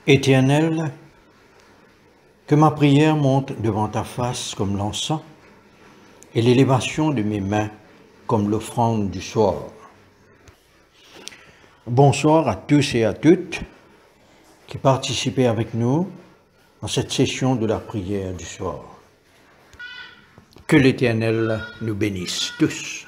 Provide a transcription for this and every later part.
Éternel, que ma prière monte devant ta face comme l'encens et l'élévation de mes mains comme l'offrande du soir. Bonsoir à tous et à toutes qui participez avec nous dans cette session de la prière du soir. Que l'Éternel nous bénisse tous.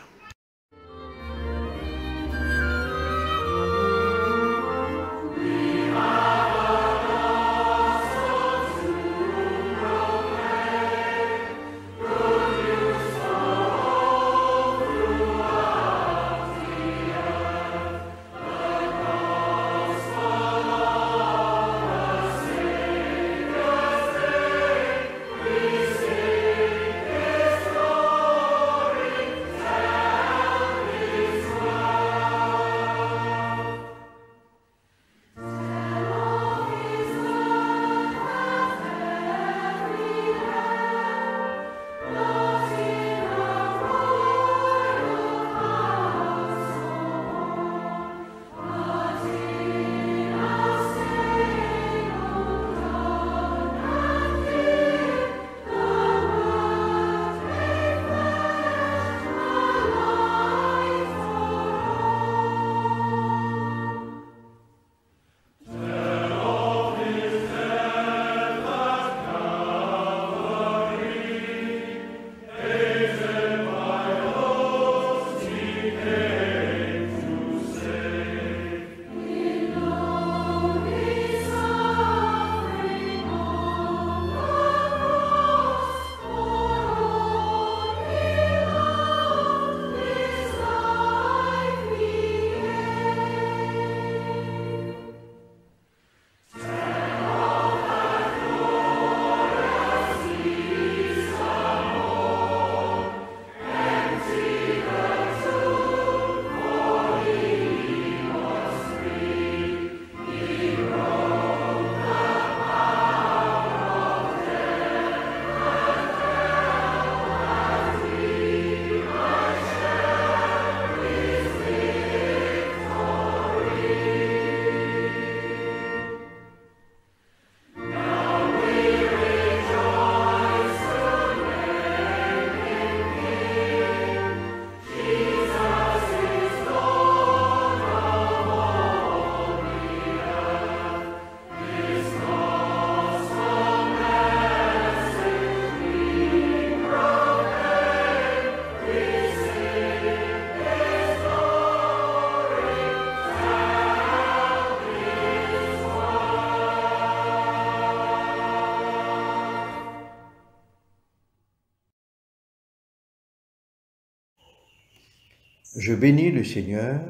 Je bénis le Seigneur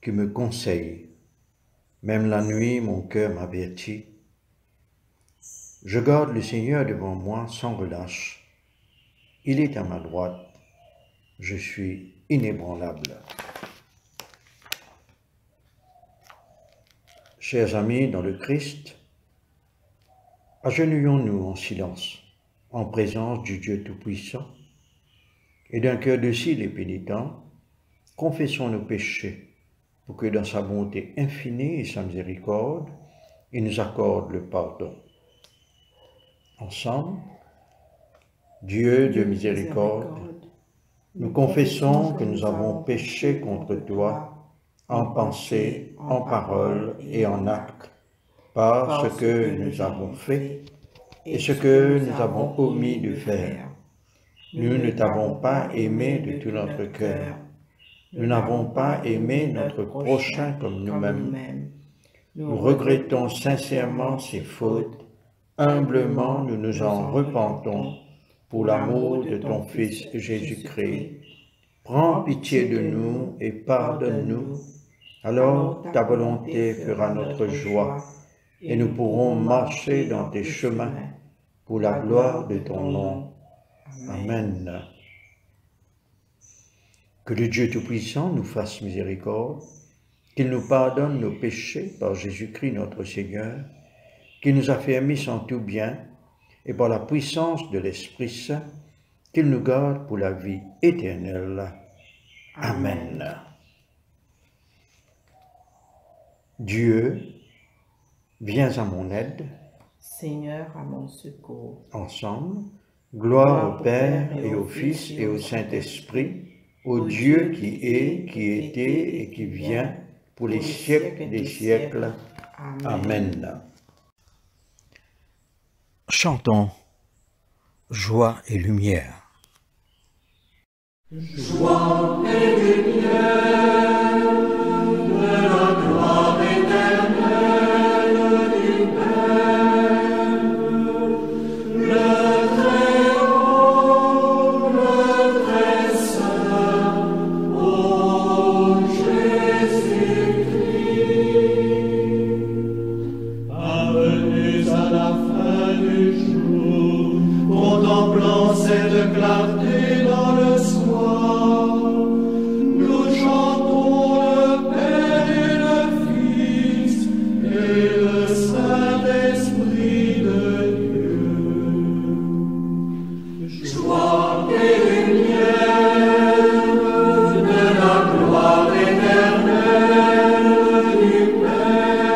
qui me conseille. Même la nuit, mon cœur m'avertit. Je garde le Seigneur devant moi sans relâche. Il est à ma droite. Je suis inébranlable. Chers amis dans le Christ, agenouillons-nous en silence, en présence du Dieu Tout-Puissant, et d'un cœur docile et pénitent, confessons nos péchés, pour que dans sa bonté infinie et sa miséricorde, il nous accorde le pardon. Ensemble, Dieu de miséricorde, nous confessons que nous avons péché contre toi, en pensée, en parole et en acte, par ce que nous avons fait et ce que nous avons omis de faire. Nous ne t'avons pas aimé de tout notre cœur. Nous n'avons pas aimé notre prochain comme nous-mêmes. Nous regrettons sincèrement ces fautes. Humblement, nous nous en repentons pour l'amour de ton Fils Jésus-Christ. Prends pitié de nous et pardonne-nous. Alors ta volonté fera notre joie et nous pourrons marcher dans tes chemins pour la gloire de ton nom. Amen. Que le Dieu Tout-Puissant nous fasse miséricorde, qu'il nous pardonne nos péchés par Jésus-Christ notre Seigneur, qu'il nous affermisse en tout bien, et par la puissance de l'Esprit Saint, qu'il nous garde pour la vie éternelle. Amen. Dieu, Viens à mon aide. Seigneur, à mon secours. Ensemble, gloire au Père et au Fils et au Saint-Esprit, au Dieu qui est, qui était et qui vient, pour les siècles des siècles. Amen. Chantons joie et lumière. Joie et lumière, de la gloire éternelle du Père, le Très-Haut, le Très-Saint, ô Jésus-Christ. Parvenus à la fin du jour, contemplant cette clarté dans le soir, nous chantons le Père et le Fils et le Saint-Esprit de Dieu. Joie et lumière, de la gloire éternelle du Père,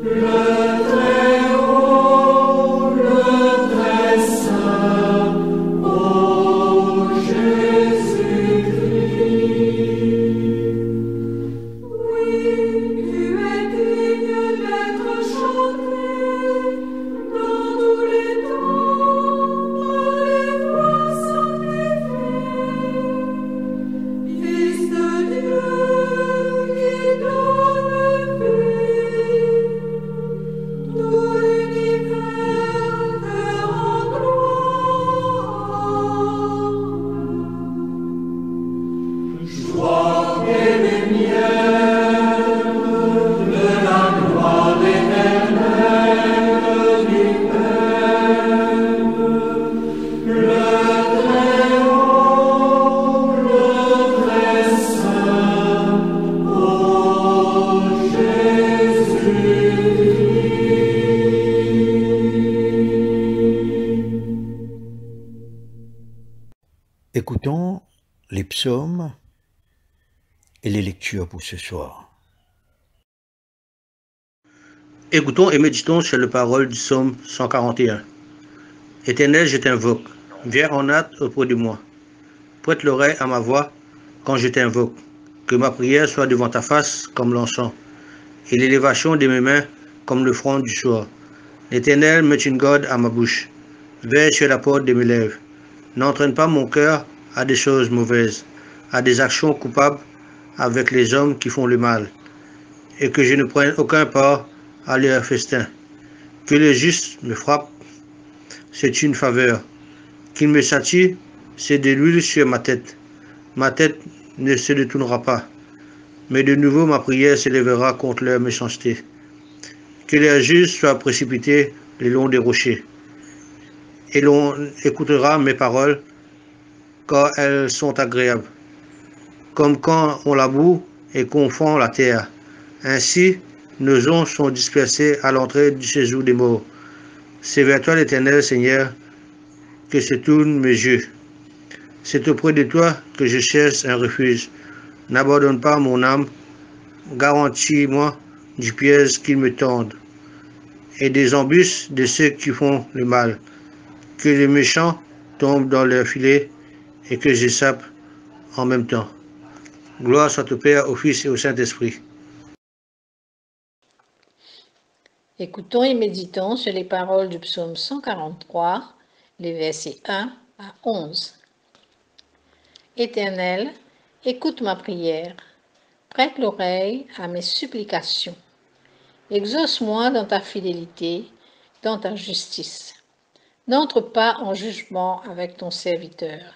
le Très-Haut, le Très-Saint, ô Jésus-Christ. Oui, tu es digne d'être chanté dans tous les temps par les voix sanctifiées. Fils de Dieu qui donne vie, tout l'univers te rend gloire. Joie et lumière, de la gloire éternelle du Père, le Très-Haut, le Très-Saint, ô Jésus-Christ. Écoutons les psaumes et les lectures pour ce soir. Écoutons et méditons sur les paroles du psaume 141. Éternel, je t'invoque, viens en hâte auprès de moi. Prête l'oreille à ma voix quand je t'invoque. Que ma prière soit devant ta face comme l'encens, et l'élévation de mes mains comme le front du soir. L'Éternel met une garde à ma bouche. Veille sur la porte de mes lèvres. N'entraîne pas mon cœur à des choses mauvaises, à des actions coupables avec les hommes qui font le mal, et que je ne prenne aucun part à leur festin. Que le juste me frappe, c'est une faveur. Qu'il me satire, c'est de l'huile sur ma tête. Ma tête ne se détournera pas, mais de nouveau ma prière s'élèvera contre leur méchanceté. Que leurs juges soient précipités le long des rochers, et l'on écoutera mes paroles, car elles sont agréables, comme quand on laboure et qu'on fend la terre. Ainsi, nos ondes sont dispersées à l'entrée du séjour des morts. C'est vers toi, l'Éternel, Seigneur, que se tournent mes yeux. C'est auprès de toi que je cherche un refuge. N'abandonne pas mon âme, garantis-moi du piège qu'ils me tendent, et des embûches de ceux qui font le mal. Que les méchants tombent dans leur filet, et que j'échappe en même temps. Gloire soit au Père, au Fils et au Saint-Esprit. Écoutons et méditons sur les paroles du psaume 143, les versets 1 à 11. Éternel, écoute ma prière, prête l'oreille à mes supplications. Exauce-moi dans ta fidélité, dans ta justice. N'entre pas en jugement avec ton serviteur,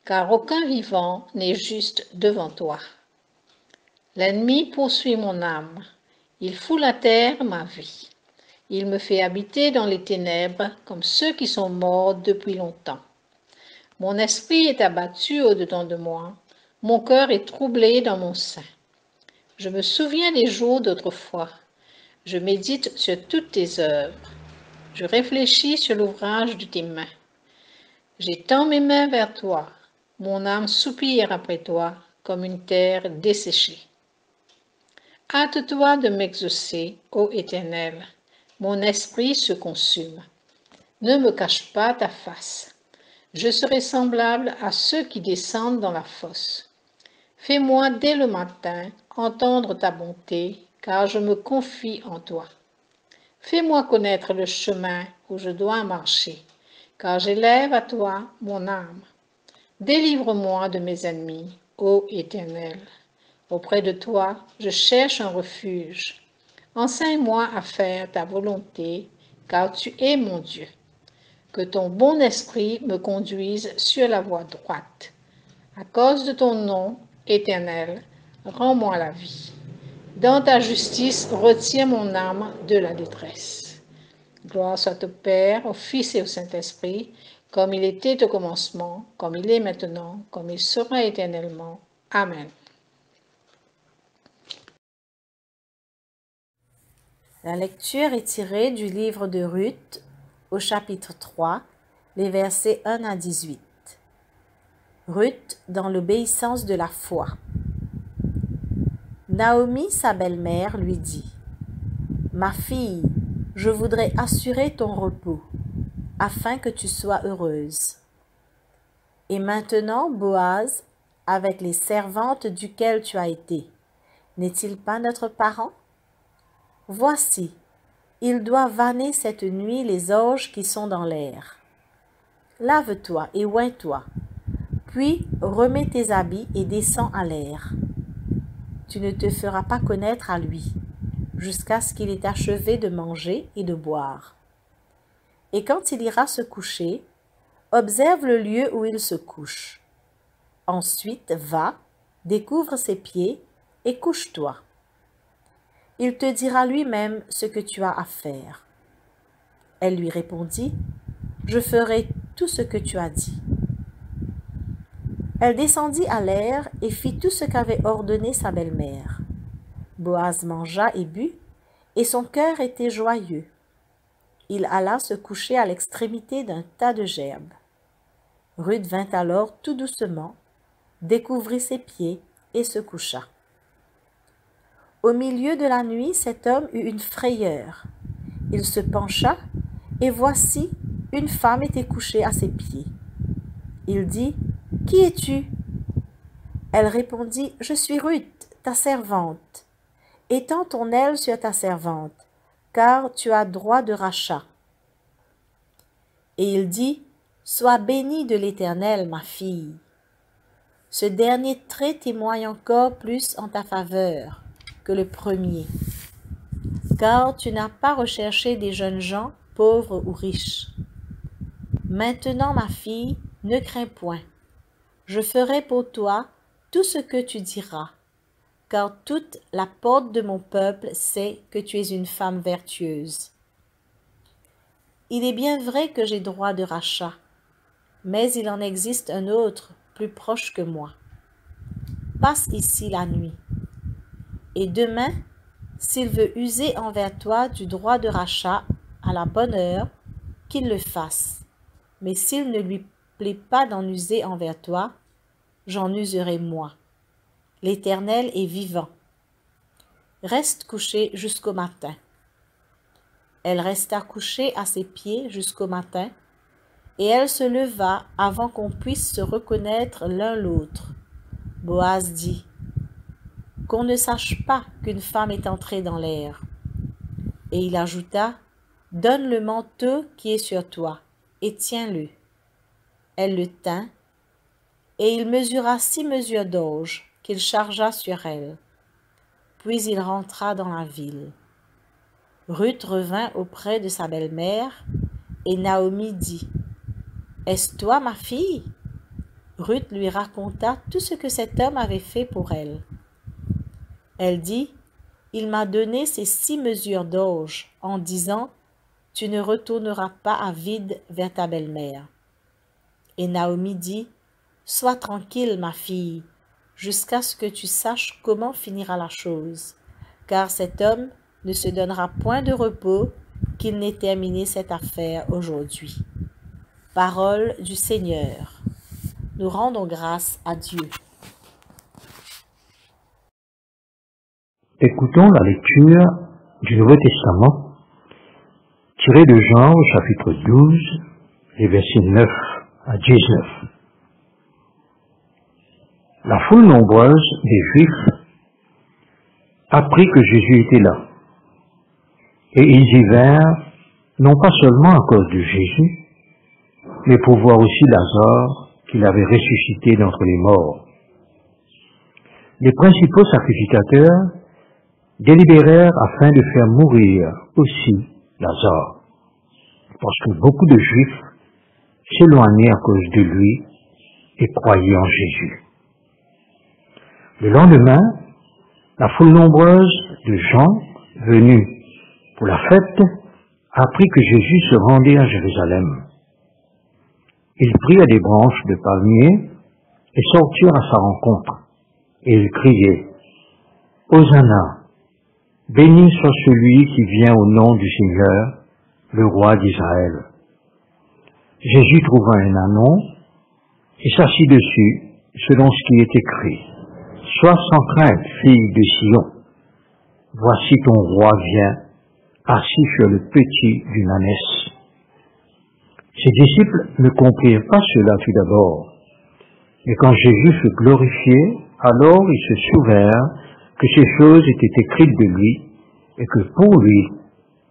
car aucun vivant n'est juste devant toi. L'ennemi poursuit mon âme, il foule à terre ma vie. Il me fait habiter dans les ténèbres comme ceux qui sont morts depuis longtemps. Mon esprit est abattu au-dedans de moi, mon cœur est troublé dans mon sein. Je me souviens des jours d'autrefois, je médite sur toutes tes œuvres, je réfléchis sur l'ouvrage de tes mains. J'étends mes mains vers toi, mon âme soupire après toi comme une terre desséchée. Hâte-toi de m'exaucer, ô Éternel. Mon esprit se consume. Ne me cache pas ta face. Je serai semblable à ceux qui descendent dans la fosse. Fais-moi dès le matin entendre ta bonté, car je me confie en toi. Fais-moi connaître le chemin où je dois marcher, car j'élève à toi mon âme. Délivre-moi de mes ennemis, ô Éternel. Auprès de toi, je cherche un refuge. Enseigne-moi à faire ta volonté, car tu es mon Dieu. Que ton bon esprit me conduise sur la voie droite. À cause de ton nom, Éternel, rends-moi la vie. Dans ta justice, retiens mon âme de la détresse. Gloire soit au Père, au Fils et au Saint-Esprit, comme il était au commencement, comme il est maintenant, comme il sera éternellement. Amen. La lecture est tirée du livre de Ruth, au chapitre 3, les versets 1 à 18. Ruth dans l'obéissance de la foi. Naomi, sa belle-mère, lui dit : « Ma fille, je voudrais assurer ton repos, afin que tu sois heureuse. Et maintenant, Boaz, avec les servantes duquel tu as été, n'est-il pas notre parent ? Voici, il doit vanner cette nuit les orges qui sont dans l'air. Lave-toi et oins-toi, puis remets tes habits et descends à l'air. Tu ne te feras pas connaître à lui, jusqu'à ce qu'il ait achevé de manger et de boire. Et quand il ira se coucher, observe le lieu où il se couche. Ensuite, va, découvre ses pieds et couche-toi. Il te dira lui-même ce que tu as à faire. » Elle lui répondit : « Je ferai tout ce que tu as dit. » Elle descendit à l'air et fit tout ce qu'avait ordonné sa belle-mère. Boaz mangea et but, et son cœur était joyeux. Il alla se coucher à l'extrémité d'un tas de gerbes. Ruth vint alors tout doucement, découvrit ses pieds et se coucha. Au milieu de la nuit, cet homme eut une frayeur. Il se pencha, et voici, une femme était couchée à ses pieds. Il dit : « Qui es-tu ? » Elle répondit : « Je suis Ruth, ta servante. Étends ton aile sur ta servante, car tu as droit de rachat. » Et il dit : « Sois bénie de l'Éternel, ma fille. Ce dernier trait témoigne encore plus en ta faveur que le premier, car tu n'as pas recherché des jeunes gens, pauvres ou riches. Maintenant, ma fille, ne crains point. Je ferai pour toi tout ce que tu diras, car toute la porte de mon peuple sait que tu es une femme vertueuse. Il est bien vrai que j'ai droit de rachat, mais il en existe un autre, plus proche que moi. Passe ici la nuit. Et demain, s'il veut user envers toi du droit de rachat à la bonne heure, qu'il le fasse. Mais s'il ne lui plaît pas d'en user envers toi, j'en userai moi. L'Éternel est vivant. Reste couchée jusqu'au matin. » Elle resta couchée à ses pieds jusqu'au matin, et elle se leva avant qu'on puisse se reconnaître l'un l'autre. Boaz dit : « Qu'on ne sache pas qu'une femme est entrée dans l'air. » Et il ajouta : « Donne le manteau qui est sur toi, et tiens-le. » Elle le tint, et il mesura 6 mesures d'orge qu'il chargea sur elle. Puis il rentra dans la ville. Ruth revint auprès de sa belle-mère, et Naomi dit : « Est-ce toi, ma fille ? » Ruth lui raconta tout ce que cet homme avait fait pour elle. Elle dit : « Il m'a donné ces 6 mesures d'orge en disant : tu ne retourneras pas à vide vers ta belle-mère. » Et Naomi dit : « Sois tranquille, ma fille, jusqu'à ce que tu saches comment finira la chose, car cet homme ne se donnera point de repos qu'il n'ait terminé cette affaire aujourd'hui. » Parole du Seigneur. Nous rendons grâce à Dieu. Écoutons la lecture du Nouveau Testament, tirée de Jean au chapitre 12, les versets 9 à 19. La foule nombreuse des Juifs apprit que Jésus était là, et ils y vinrent non pas seulement à cause de Jésus, mais pour voir aussi Lazare qu'il avait ressuscité d'entre les morts. Les principaux sacrificateurs délibérèrent afin de faire mourir aussi Lazare, parce que beaucoup de Juifs s'éloignaient à cause de lui et croyaient en Jésus. Le lendemain, la foule nombreuse de gens venus pour la fête apprit que Jésus se rendait à Jérusalem. Ils prirent des branches de palmier et sortirent à sa rencontre, et ils criaient « Hosanna, béni soit celui qui vient au nom du Seigneur, le roi d'Israël. » Jésus trouva un ânon et s'assit dessus, selon ce qui est écrit. « Sois sans crainte, fille de Sion. Voici ton roi vient, assis sur le petit d'une ânesse. » Ses disciples ne comprirent pas cela tout d'abord. Mais quand Jésus fut glorifié, alors ils se souvinrent que ces choses étaient écrites de lui et que pour lui,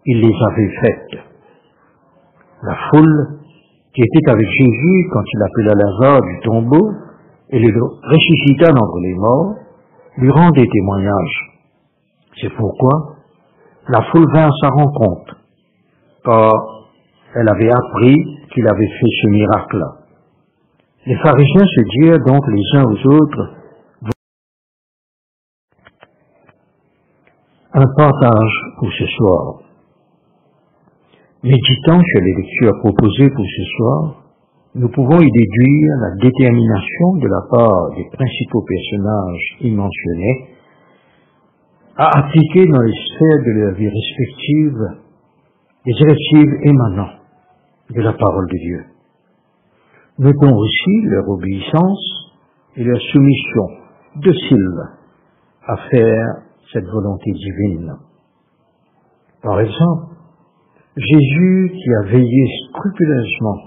il les avait faites. La foule qui était avec Jésus quand il appela Lazare du tombeau et le ressuscita d'entre les morts, lui rendait témoignage. C'est pourquoi la foule vint à sa rencontre, car elle avait appris qu'il avait fait ce miracle-là. Les pharisiens se dirent donc les uns aux autres, un partage pour ce soir. Méditant sur les lectures proposées pour ce soir, nous pouvons y déduire la détermination de la part des principaux personnages y mentionnés à appliquer dans les sphères de leur vie respective les directives émanant de la parole de Dieu. Notons aussi leur obéissance et leur soumission docile à faire cette volonté divine. Par exemple, Jésus qui a veillé scrupuleusement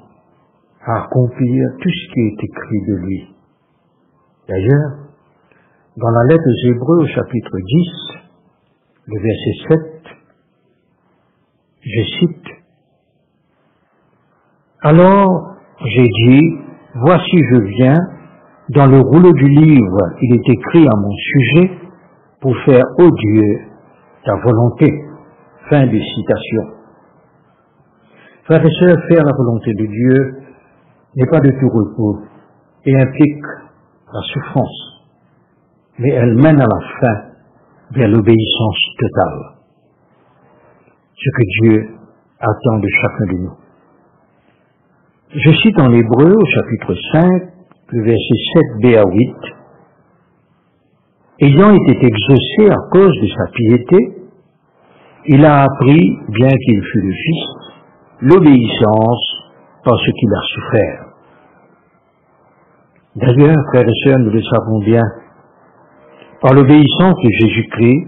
à accomplir tout ce qui est écrit de lui. D'ailleurs, dans la lettre aux Hébreux au chapitre 10, le verset 7, je cite, « Alors j'ai dit, voici je viens, dans le rouleau du livre, il est écrit à mon sujet, pour faire, ô Dieu, ta volonté. » Fin de citation. Frères et sœurs, faire la volonté de Dieu n'est pas de tout repos et implique la souffrance, mais elle mène à la fin vers l'obéissance totale. Ce que Dieu attend de chacun de nous. Je cite en Hébreu au chapitre 5, le verset 7b à 8, « Ayant été exaucé à cause de sa piété, il a appris, bien qu'il fût le Fils, l'obéissance par ce qu'il a souffert. » D'ailleurs, frères et sœurs, nous le savons bien, par l'obéissance de Jésus-Christ,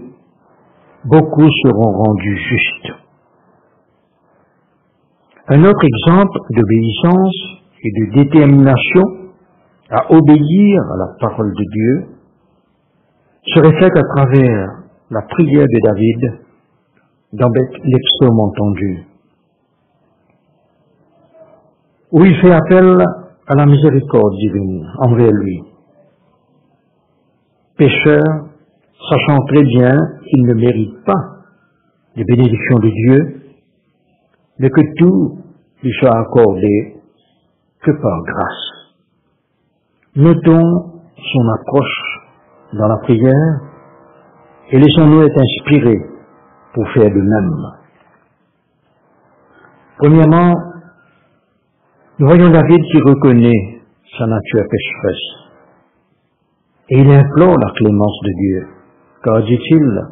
beaucoup seront rendus justes. Un autre exemple d'obéissance et de détermination à obéir à la parole de Dieu se reflète à travers la prière de David dans les psaumes entendus, où il fait appel à la miséricorde divine envers lui. Pécheur, sachant très bien qu'il ne mérite pas les bénédictions de Dieu, mais que tout lui soit accordé que par grâce. Notons son approche dans la prière et laissons-nous être inspirés pour faire de même. Premièrement, nous voyons David qui reconnaît sa nature pécheresse et il implore la clémence de Dieu, car dit-il,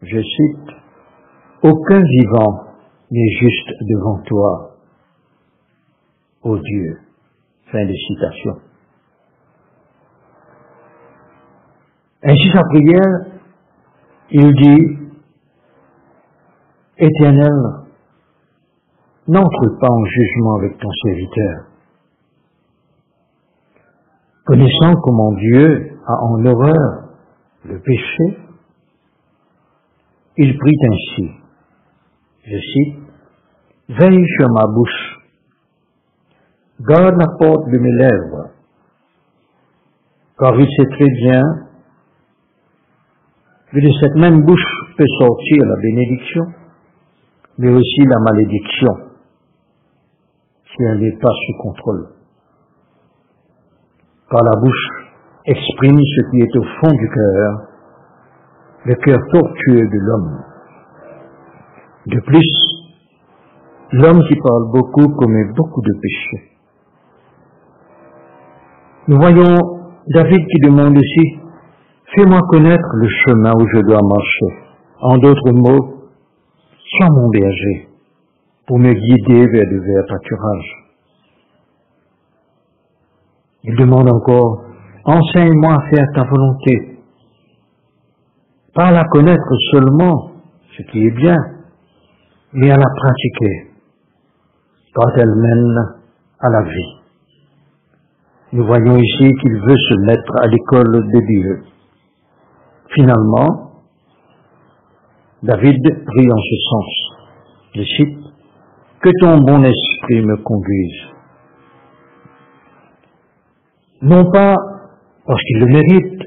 je cite, « Aucun vivant n'est juste devant toi, ô Dieu. » Fin de citation. Ainsi sa prière Il dit, Éternel, n'entre pas en jugement avec ton serviteur. Connaissant comment Dieu a en horreur le péché, il prie ainsi, je cite, « Veille sur ma bouche, garde la porte de mes lèvres, car il sait très bien que de cette même bouche peut sortir la bénédiction, mais aussi la malédiction, si elle n'est pas sous contrôle. Car la bouche exprime ce qui est au fond du cœur, le cœur tortueux de l'homme. De plus, l'homme qui parle beaucoup commet beaucoup de péchés. Nous voyons David qui demande ici, « Fais-moi connaître le chemin où je dois marcher. » En d'autres mots, « Sois mon berger pour me guider vers de verts pâturages. » Il demande encore, « Enseigne-moi à faire ta volonté. » Pas à la connaître seulement, ce qui est bien, mais à la pratiquer, quand elle mène à la vie. Nous voyons ici qu'il veut se mettre à l'école de Dieu. Finalement, David prie en ce sens. Je cite, « Que ton bon esprit me conduise. » Non pas parce qu'il le mérite,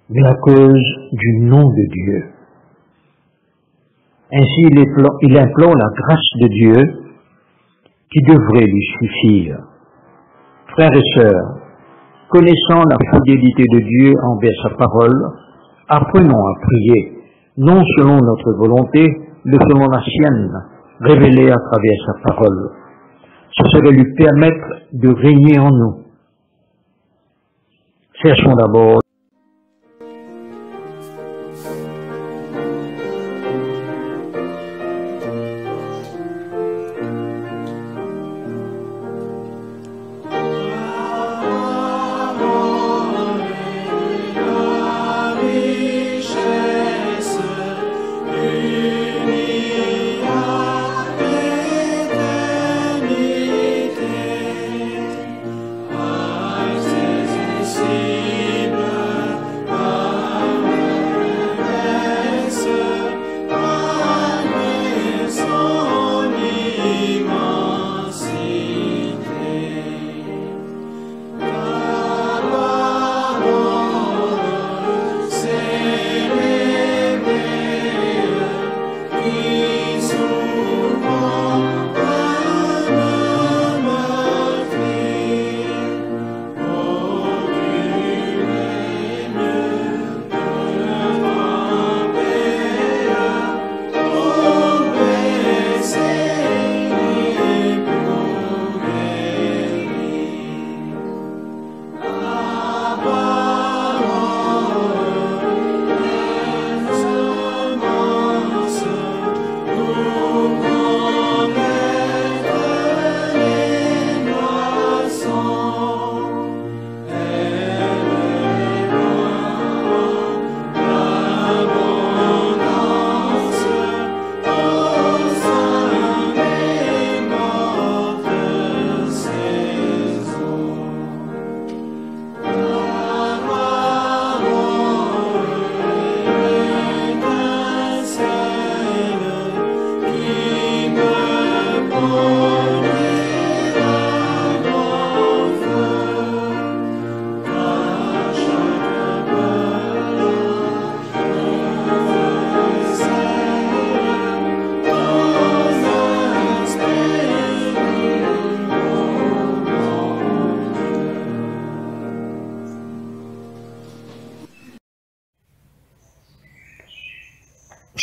mais à cause du nom de Dieu. Ainsi, il implore la grâce de Dieu qui devrait lui suffire. Frères et sœurs, connaissant la fidélité de Dieu envers sa parole, apprenons à prier, non selon notre volonté, mais selon la sienne, révélée à travers sa parole. Ce serait lui permettre de régner en nous. Cherchons d'abord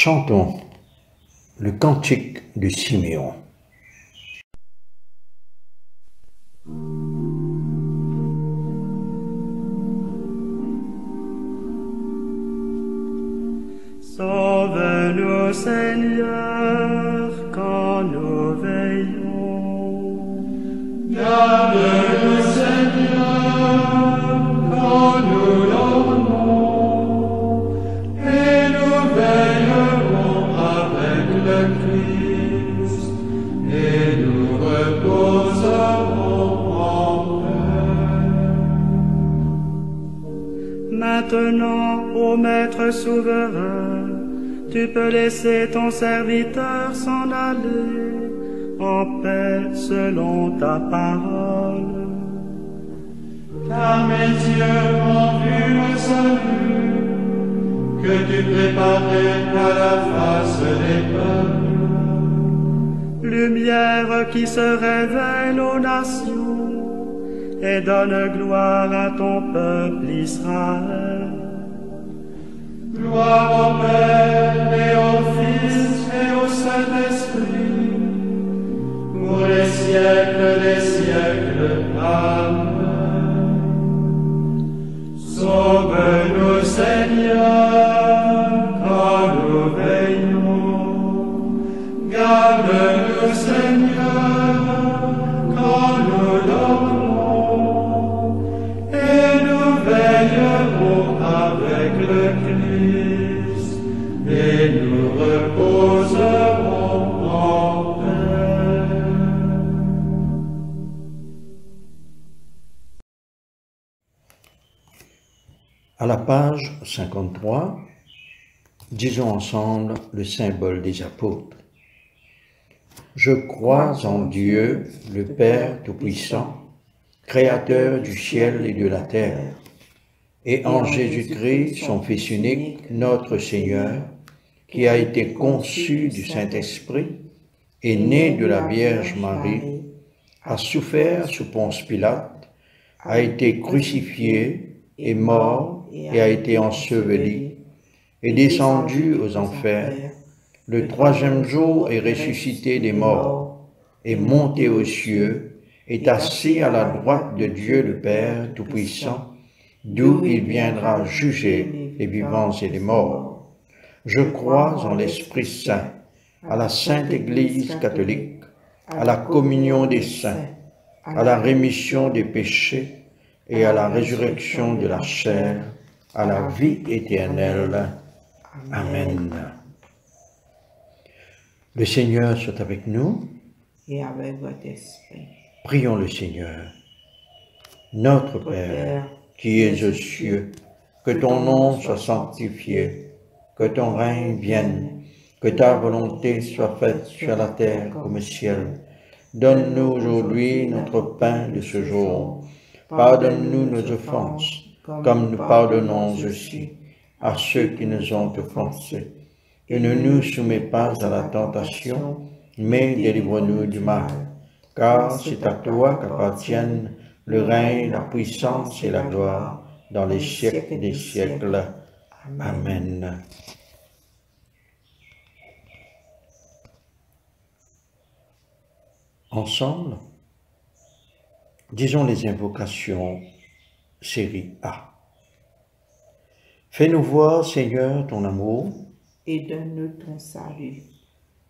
Chantons le cantique de Siméon. Sauve-nous, Seigneur, quand nous veillons. Garde-nous, Seigneur, quand nous dormons. maintenant, ô Maître souverain, tu peux laisser ton serviteur s'en aller en paix selon ta parole. Car mes yeux ont vu le salut que tu préparais à la face des peuples. Lumière qui se révèle aux nations et donne gloire à ton peuple Israël. Gloire au Père et au Fils et au Saint-Esprit, pour les siècles des siècles. Amen. Sauve-nous, Seigneur, quand nous veillons. Garde-nous, Seigneur, quand nous dormons. Et nous veillerons avec le Christ, et nous reposerons en paix. À la page 53, disons ensemble le symbole des apôtres. Je crois en Dieu, le Père Tout-Puissant, Créateur du ciel et de la terre, et en Jésus-Christ, son Fils unique, notre Seigneur, qui a été conçu du Saint-Esprit, est né de la Vierge Marie, a souffert sous Ponce Pilate, a été crucifié, est mort et a été enseveli, est descendu aux enfers, le troisième jour est ressuscité des morts, est monté aux cieux, est assis à la droite de Dieu le Père Tout-Puissant, d'où il viendra juger les vivants et les morts. Je crois en l'Esprit Saint, à la Sainte Église catholique, à la communion des saints, à la rémission des péchés et à la résurrection de la chair, à la vie éternelle. Amen. Le Seigneur soit avec nous. Et avec votre esprit. Prions le Seigneur. Notre Père, qui es aux cieux, que ton nom soit sanctifié, que ton règne vienne, que ta volonté soit faite sur la terre comme au ciel. Donne-nous aujourd'hui notre pain de ce jour. Pardonne-nous nos offenses, comme nous pardonnons aussi à ceux qui nous ont offensés. Et ne nous soumets pas à la tentation, mais délivre-nous du mal. Car c'est à toi qu'appartiennent le règne, la puissance et la gloire, dans les siècles des siècles. Amen. Ensemble, disons les invocations, série A. Fais-nous voir, Seigneur, ton amour. Et donne-nous ton salut.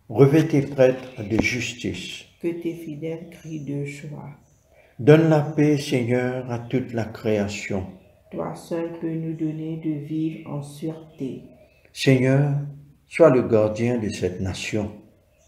Revêt tes prêtres de justice. Que tes fidèles crient de joie. Donne la paix, Seigneur, à toute la création. Toi seul peux nous donner de vivre en sûreté. Seigneur, sois le gardien de cette nation.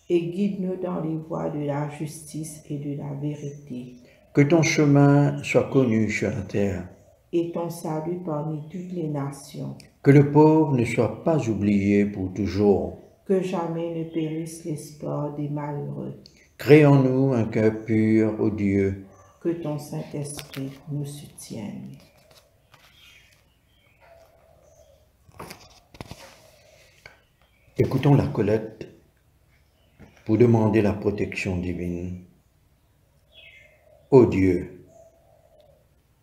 Et guide-nous dans les voies de la justice et de la vérité. Que ton chemin soit connu sur la terre. Et ton salut parmi toutes les nations. Que le pauvre ne soit pas oublié pour toujours. Que jamais ne périsse l'espoir des malheureux. Crée en nous un cœur pur, ô Dieu. Que ton Saint-Esprit nous soutienne. Écoutons la collecte pour demander la protection divine. Ô Dieu,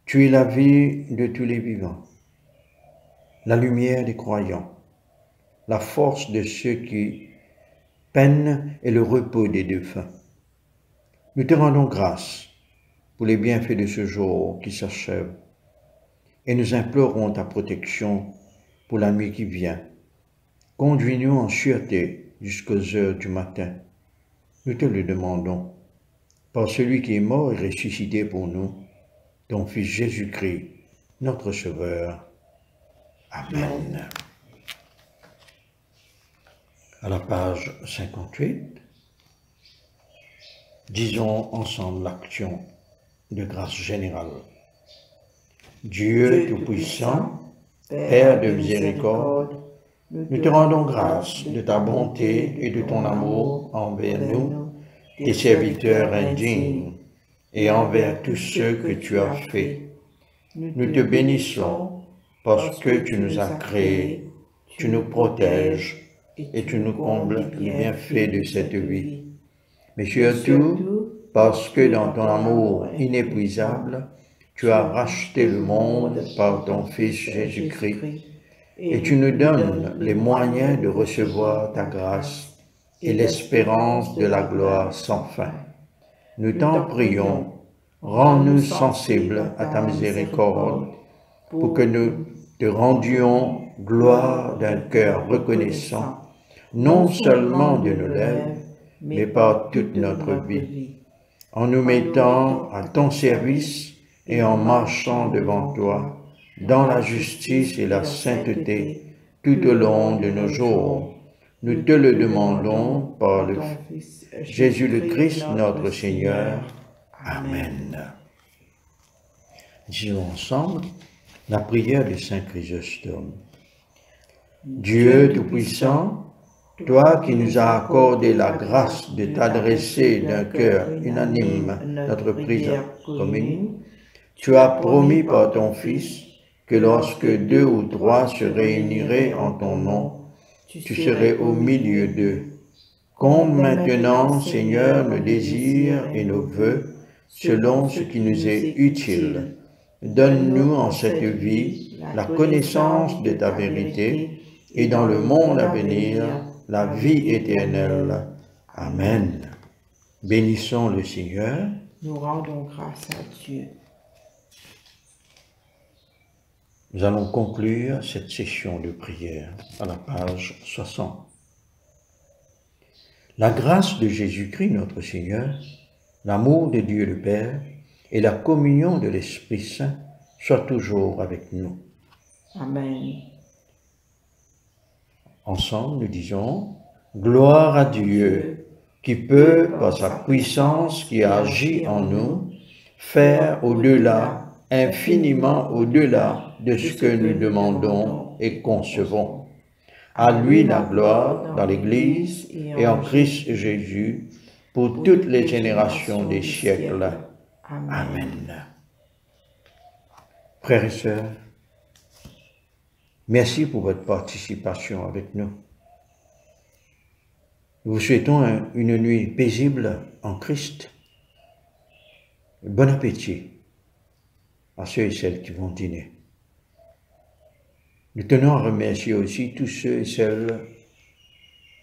tu es la vie de tous les vivants, la lumière des croyants, la force de ceux qui peinent et le repos des défunts. Nous te rendons grâce pour les bienfaits de ce jour qui s'achève et nous implorons ta protection pour la nuit qui vient. Conduis-nous en sûreté jusqu'aux heures du matin. Nous te le demandons par celui qui est mort et ressuscité pour nous, ton Fils Jésus-Christ, notre Sauveur. Amen. À la page 58, disons ensemble l'action de grâce générale. Dieu Tout-Puissant, Père de miséricorde, nous te rendons grâce de ta bonté et de ton amour envers nous, tes serviteurs indignes, et envers tous ceux que tu as faits. Nous te bénissons parce que tu nous as créés, tu nous protèges et tu nous combles les bienfaits de cette vie. Mais surtout, parce que dans ton amour inépuisable, tu as racheté le monde par ton Fils Jésus-Christ, et tu nous donnes les moyens de recevoir ta grâce et l'espérance de la gloire sans fin. Nous t'en prions, rends-nous sensibles à ta miséricorde, pour que nous te rendions gloire d'un cœur reconnaissant, non seulement de nos lèvres, mais par toute notre vie, en nous mettant à ton service et en marchant devant toi, dans la justice et la sainteté, tout au long de nos jours. Nous te le demandons par le Jésus le Christ, notre Seigneur. Amen. Disons ensemble la prière de Saint Chrysostome. Dieu Tout-Puissant, toi qui nous as accordé la grâce de t'adresser d'un cœur unanime notre prière commune, tu as promis par ton Fils que lorsque 2 ou 3 se réuniraient en ton nom, tu serais au milieu d'eux. Comble maintenant, Seigneur, nos désirs et nos vœux, selon ce qui nous est utile. Donne-nous en cette vie la connaissance de ta vérité et dans le monde à venir, la vie éternelle. Amen. Bénissons le Seigneur. Nous rendons grâce à Dieu. Nous allons conclure cette session de prière à la page 60. La grâce de Jésus-Christ notre Seigneur, l'amour de Dieu le Père et la communion de l'Esprit Saint soient toujours avec nous. Amen. Ensemble, nous disons « Gloire à Dieu qui peut, par sa puissance qui agit en nous, faire au-delà, infiniment au-delà de ce que nous demandons et concevons. À lui la gloire dans l'Église et en Christ Jésus pour toutes les générations des siècles. Amen. Frères et sœurs, merci pour votre participation avec nous. Nous vous souhaitons une nuit paisible en Christ. Bon appétit à ceux et celles qui vont dîner. Nous tenons à remercier aussi tous ceux et celles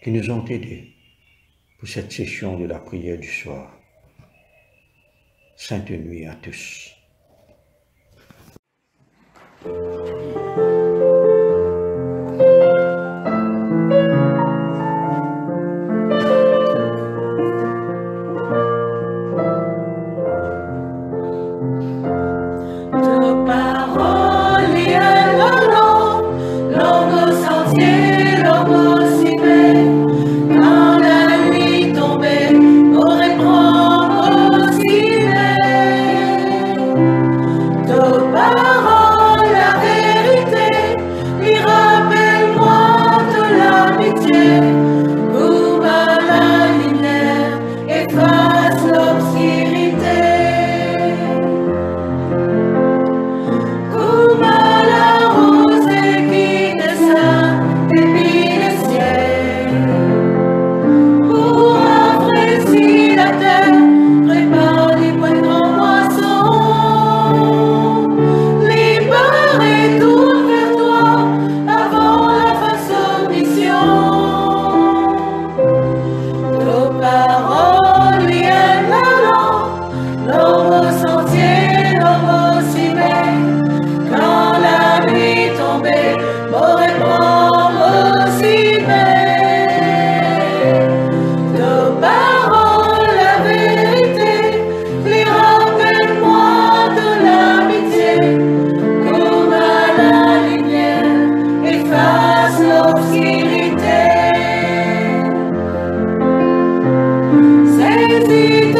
qui nous ont aidés pour cette session de la prière du soir. Sainte nuit à tous. l'obscurité. Saisis